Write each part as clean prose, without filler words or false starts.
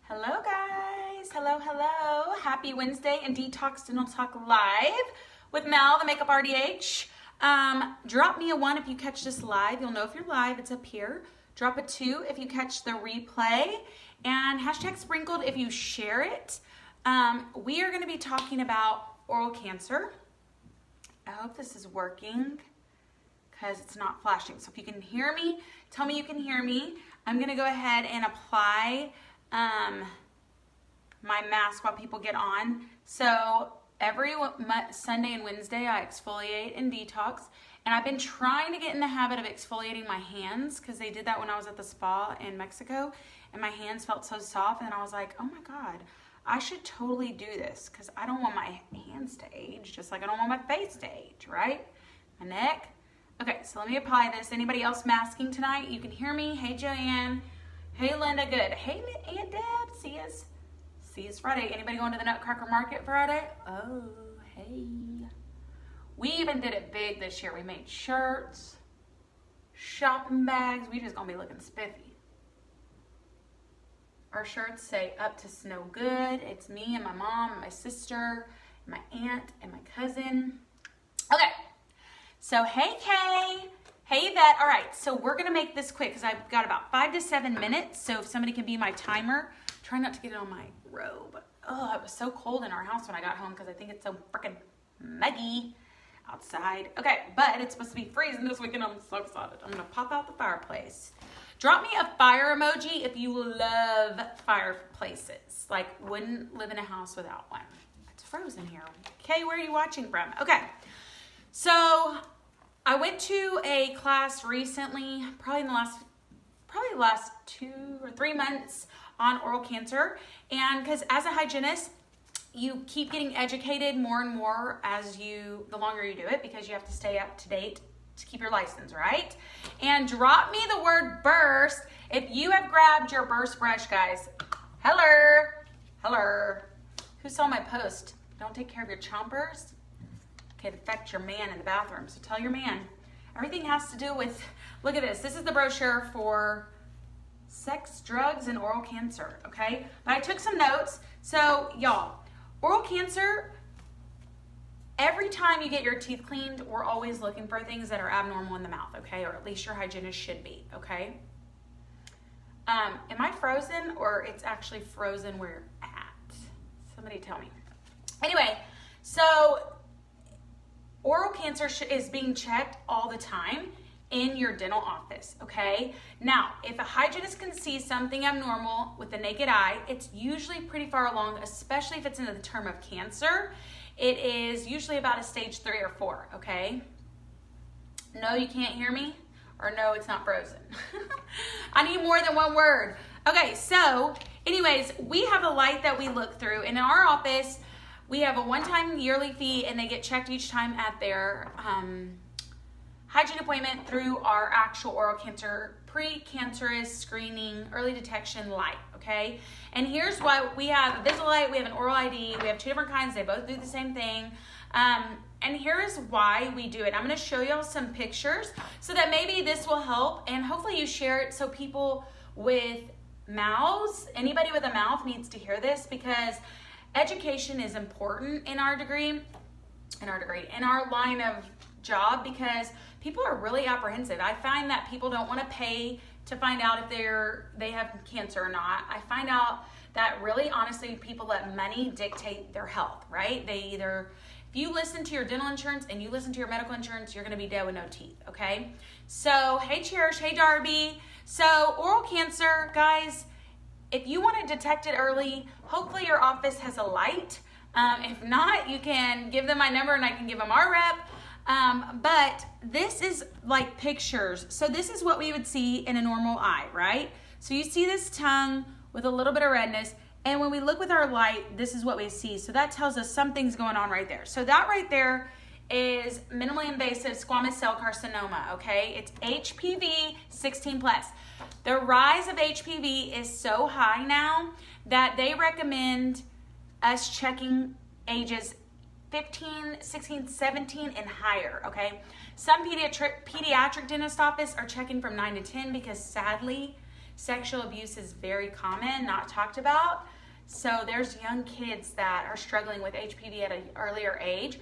Hello guys, hello. Happy Wednesday and Detox Dental Talk Live with Mel, the Makeup RDH. Drop me a 1 if you catch this live. You'll know if you're live, it's up here. Drop a 2 if you catch the replay. And hashtag sprinkled if you share it. We are gonna be talking about oral cancer. I hope this is working because it's not flashing. So if you can hear me, tell me you can hear me. I'm gonna go ahead and apply my mask while people get on. So every Sunday and Wednesday I exfoliate and detox, and I've been trying to get in the habit of exfoliating my hands because they did that when I was at the spa in Mexico and my hands felt so soft, and I was like, oh my God, I should totally do this because I don't want my hands to age just like I don't want my face to age, right? My neck. Okay, so let me apply this. Anybody else masking tonight? You can hear me. Hey Joanne. Hey Linda, good. Hey Aunt Deb, see us Friday. Anybody going to the Nutcracker Market Friday? Oh, hey. We even did it big this year. We made shirts, shopping bags. We just gonna be looking spiffy. Our shirts say up to snow good. It's me and my mom and my sister, and my aunt and my cousin. Okay, so hey Kay. Hey Yvette, all right, so we're gonna make this quick because I've got about 5 to 7 minutes, so if somebody can be my timer, try not to get it on my robe. Oh, it was so cold in our house when I got home because I think it's so freaking muggy outside. Okay, but it's supposed to be freezing this weekend. I'm so excited. I'm gonna pop out the fireplace. Drop me a fire emoji if you love fireplaces, like wouldn't live in a house without one. It's frozen here. Okay, where are you watching from? Okay, so I went to a class recently, probably the last 2 or 3 months on oral cancer. And because as a hygienist, you keep getting educated more and more the longer you do it, because you have to stay up to date to keep your license, right? And drop me the word burst if you have grabbed your burst brush, guys. Hello. Who saw my post? Don't take care of your chompers? It affect your man in the bathroom, so tell your man. Everything has to do with, look at this. This is the brochure for sex, drugs, and oral cancer, okay? But I took some notes. So y'all, oral cancer, every time you get your teeth cleaned, we're always looking for things that are abnormal in the mouth, okay? Or at least your hygienist should be, okay? Am I frozen, or it's actually frozen where you're at? Somebody tell me. Anyway, so oral cancer is being checked all the time in your dental office, okay? Now, if a hygienist can see something abnormal with the naked eye, it's usually pretty far along, especially if it's in the term of cancer. It is usually about a stage 3 or 4, okay? No, you can't hear me? Or no, it's not frozen. I need more than one word. Okay, so anyways, we have a light that we look through, and in our office, we have a one-time yearly fee, and they get checked each time at their hygiene appointment through our actual oral cancer, pre-cancerous screening, early detection light, okay? And here's why we have a Invisalign, we have an OralID, we have 2 different kinds, they both do the same thing. And here's why we do it. I'm gonna show y'all some pictures so that maybe this will help, and hopefully you share it so people with mouths, anybody with a mouth needs to hear this, because education is important in our line of job, because people are really apprehensive. I find that people don't want to pay to find out if they have cancer or not. I find out that really, honestly, people let money dictate their health, right? If you listen to your dental insurance and you listen to your medical insurance, you're going to be dead with no teeth, okay? So, hey Cherish, hey Darby. So, oral cancer, guys, if you want to detect it early, hopefully your office has a light. If not, you can give them my number and I can give them our rep. But this is like pictures. So this is what we would see in a normal eye, right? So you see this tongue with a little bit of redness. And when we look with our light, this is what we see. So that tells us something's going on right there. So that right there is minimally invasive squamous cell carcinoma, okay? It's HPV 16+. The rise of HPV is so high now that they recommend us checking ages 15, 16, 17, and higher, okay? Some pediatric dentist office are checking from 9 to 10 because sadly, sexual abuse is very common, not talked about. So there's young kids that are struggling with HPV at an earlier age.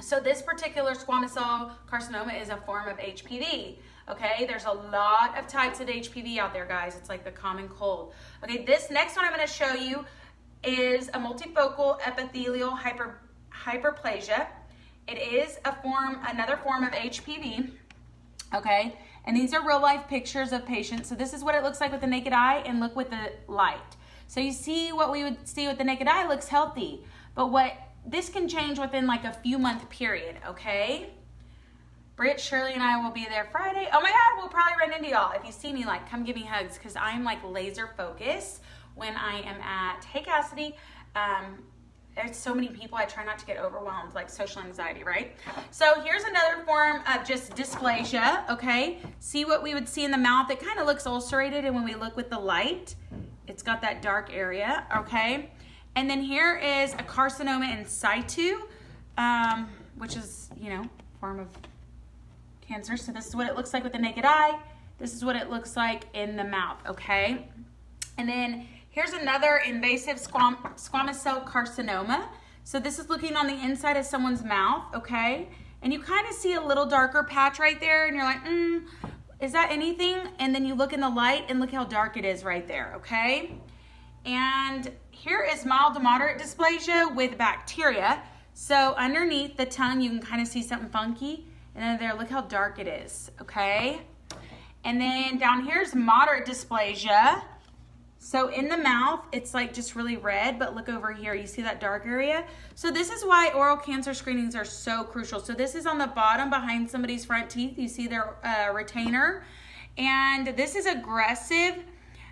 So this particular squamous cell carcinoma is a form of HPV. Okay, there's a lot of types of HPV out there, guys. It's like the common cold. Okay, this next one I'm going to show you is a multifocal epithelial hyperplasia. It is another form of HPV. Okay, and these are real life pictures of patients. So this is what it looks like with the naked eye, and look with the light. So you see what we would see with the naked eye looks healthy, but this can change within like a few month period. Okay. Britt, Shirley, and I will be there Friday. Oh my God, we'll probably run into y'all. If you see me, like, come give me hugs, because I'm like laser focused when I am at, hey Cassidy, there's so many people, I try not to get overwhelmed, like social anxiety, right? So here's another form of just dysplasia, okay? See what we would see in the mouth? It kind of looks ulcerated, and when we look with the light, it's got that dark area, okay? And then here is a carcinoma in situ, which is, you know, form of cancer. So this is what it looks like with the naked eye. This is what it looks like in the mouth, okay? And then here's another invasive squamous cell carcinoma. So this is looking on the inside of someone's mouth, okay? And you kind of see a little darker patch right there, and you're like, is that anything? And then you look in the light, and look how dark it is right there, okay? And here is mild to moderate dysplasia with bacteria. So underneath the tongue, you can kind of see something funky. And then there, look how dark it is, okay? And then down here's moderate dysplasia. So in the mouth, it's like just really red, but look over here, you see that dark area? So this is why oral cancer screenings are so crucial. So this is on the bottom behind somebody's front teeth. You see their retainer. And this is aggressive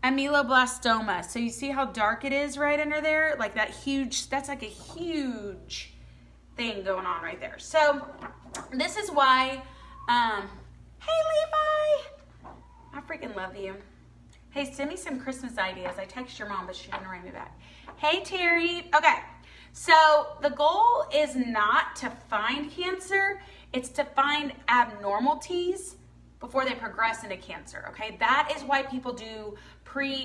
ameloblastoma. So you see how dark it is right under there? Like that huge, that's like a huge thing going on right there. So this is why, hey Levi, I freaking love you. Hey, send me some Christmas ideas. I texted your mom, but she didn't write me back. Hey Terry, okay. So the goal is not to find cancer, it's to find abnormalities before they progress into cancer, okay? That is why people do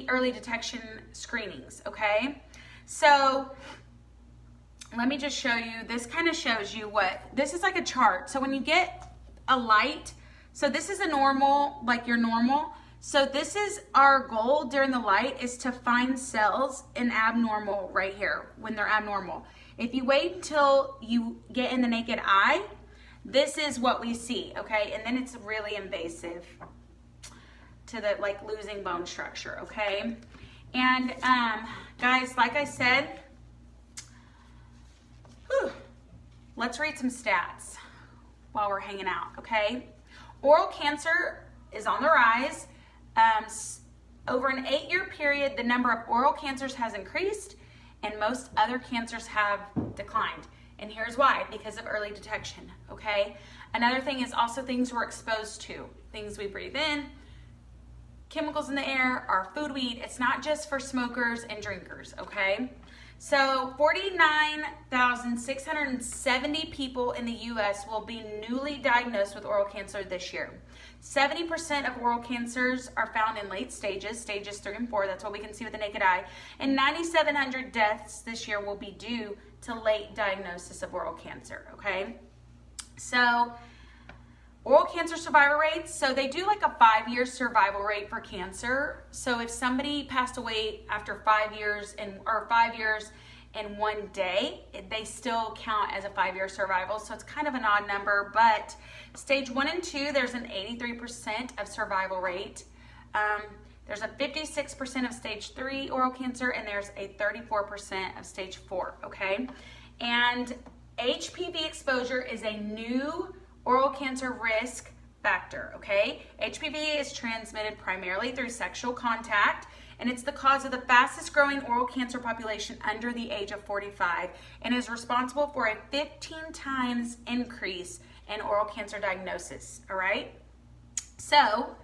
early detection screenings, okay? So let me just show you, this kind of shows you this is like a chart. So when you get a light, so this is a normal, like your normal. So this is our goal during the light, is to find cells in abnormal right here when they're abnormal. If you wait until you get in the naked eye, this is what we see, okay? And then it's really invasive to the like losing bone structure, okay? And guys, like I said, let's read some stats while we're hanging out, okay? Oral cancer is on the rise. Over an 8-year period, the number of oral cancers has increased, and most other cancers have declined. And here's why: because of early detection, okay? Another thing is also things we're exposed to, things we breathe in, chemicals in the air, our food we eat. It's not just for smokers and drinkers, okay? So 49,670 people in the U.S. will be newly diagnosed with oral cancer this year. 70% of oral cancers are found in late stages, stages 3 and 4. That's what we can see with the naked eye. And 9,700 deaths this year will be due to late diagnosis of oral cancer, okay? So oral cancer survival rates, so they do like a 5-year survival rate for cancer. So if somebody passed away after 5 years or 5 years and 1 day, they still count as a 5-year survival. So it's kind of an odd number, but stage 1 and 2, there's an 83% of survival rate. There's a 56% of stage 3 oral cancer, and there's a 34% of stage 4, okay? And HPV exposure is a new oral cancer risk factor, okay? HPV is transmitted primarily through sexual contact, and it's the cause of the fastest growing oral cancer population under the age of 45, and is responsible for a 15 times increase in oral cancer diagnosis, all right? So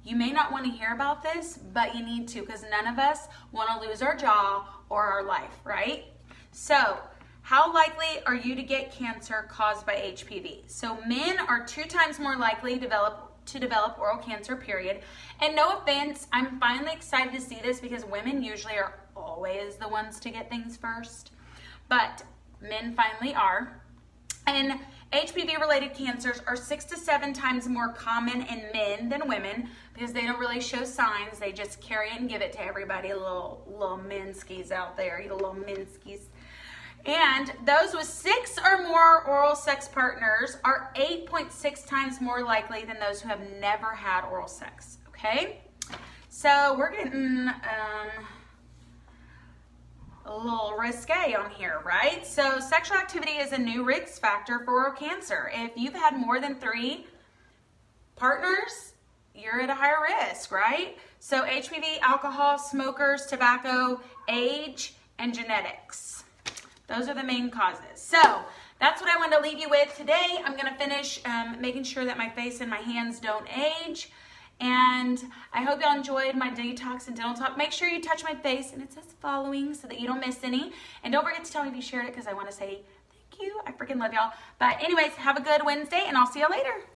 you may not want to hear about this, but you need to, because none of us want to lose our jaw or our life, right? So how likely are you to get cancer caused by HPV? So men are 2 times more likely to develop to develop oral cancer, period. And no offense, I'm finally excited to see this because women usually are always the ones to get things first, but men finally are. And HPV-related cancers are 6 to 7 times more common in men than women because they don't really show signs. They just carry it and give it to everybody, little menskies out there, you little menskies. And those with 6 or more oral sex partners are 8.6 times more likely than those who have never had oral sex, okay? So we're getting a little risque on here, right? So sexual activity is a new risk factor for oral cancer. If you've had more than 3 partners, you're at a higher risk, right? So HPV, alcohol, smokers, tobacco, age, and genetics. Those are the main causes. So that's what I wanted to leave you with today. I'm gonna finish making sure that my face and my hands don't age. And I hope y'all enjoyed my detox and dental talk. Make sure you touch my face and it says following so that you don't miss any. And don't forget to tell me if you shared it because I want to say thank you. I freaking love y'all. But anyways, have a good Wednesday and I'll see y'all later.